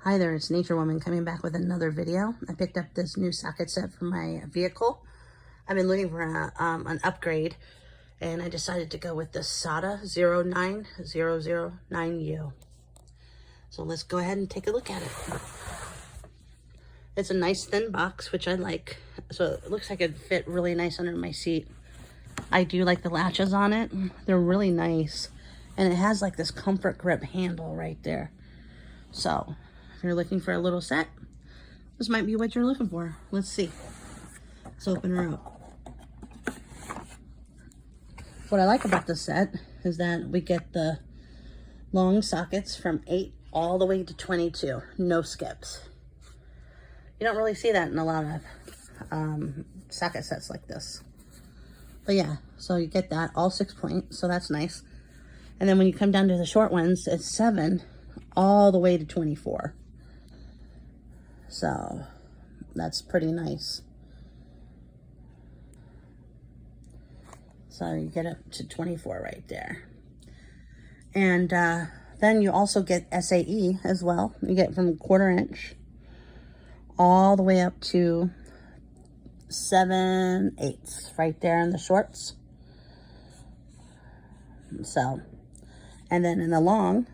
Hi there, it's Nature Woman coming back with another video. I picked up this new socket set for my vehicle. I've been looking for an upgrade, and I decided to go with the Sata 09009U. So let's go ahead and take a look at it. It's a nice thin box, which I like. So it looks like it'd fit really nice under my seat. I do like the latches on it. They're really nice. And it has like this comfort grip handle right there. So if you're looking for a little set, this might be what you're looking for. Let's see. Let's open her up. What I like about this set is that we get the long sockets from 8 all the way to 22. No skips. You don't really see that in a lot of socket sets like this. But yeah, so you get that, all 6 points, so that's nice. And then when you come down to the short ones, it's 7 all the way to 24. So that's pretty nice. So you get up to 24 right there. And then you also get SAE as well. You get from 1/4 inch all the way up to 7/8 right there in the shorts. So, and then in the long,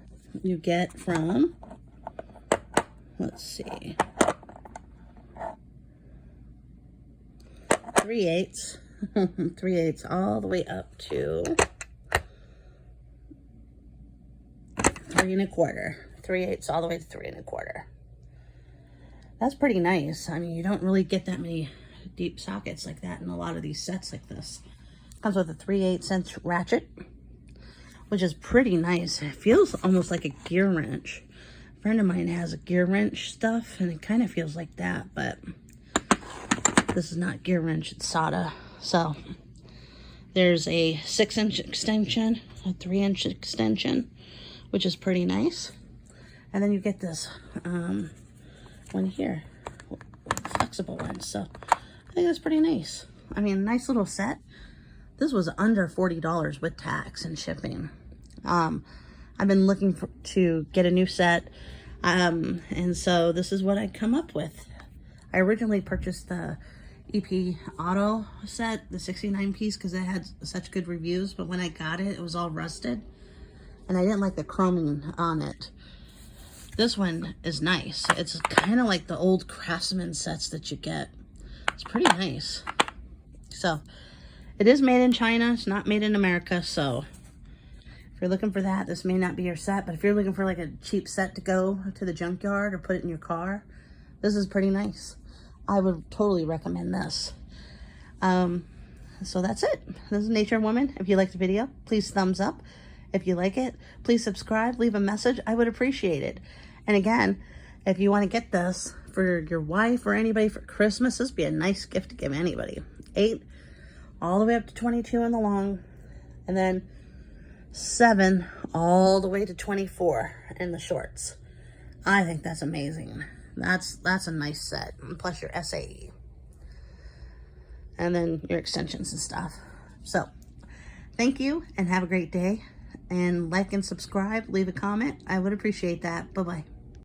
you get from, let's see, 3/8, 3/8 all the way up to 3 1/4, 3/8 all the way to 3 1/4. That's pretty nice. I mean, you don't really get that many deep sockets like that in a lot of these sets like this. Comes with a 3/8 inch ratchet, which is pretty nice. It feels almost like a gear wrench. A friend of mine has a gear wrench stuff, and it kind of feels like that, but this is not gear wrench, it's Sata. So there's a 6-inch extension, a 3-inch extension, which is pretty nice. And then you get this one here, flexible one. So I think that's pretty nice. I mean, nice little set. This was under $40 with tax and shipping. I've been looking to get a new set, and so this is what I come up with. I originally purchased the EP Auto set, the 69 piece, because it had such good reviews, but when I got it, it was all rusted, and I didn't like the chroming on it. This one is nice. It's kind of like the old Craftsman sets that you get. It's pretty nice. So it is made in China. It's not made in America. So if you're looking for that, this may not be your set. But if you're looking for like a cheap set to go to the junkyard or put it in your car, this is pretty nice. I would totally recommend this. So that's it. This is Nature Woman. If you liked the video, please thumbs up. If you like it, please subscribe, leave a message. I would appreciate it. And again, if you want to get this for your wife or anybody for Christmas, this would be a nice gift to give anybody. 8 all the way up to 22 in the long, and then 7 all the way to 24 in the shorts. I think that's amazing. That's a nice set, plus your SAE. And then your extensions and stuff. So, thank you, and have a great day. And like and subscribe, leave a comment. I would appreciate that. Bye-bye.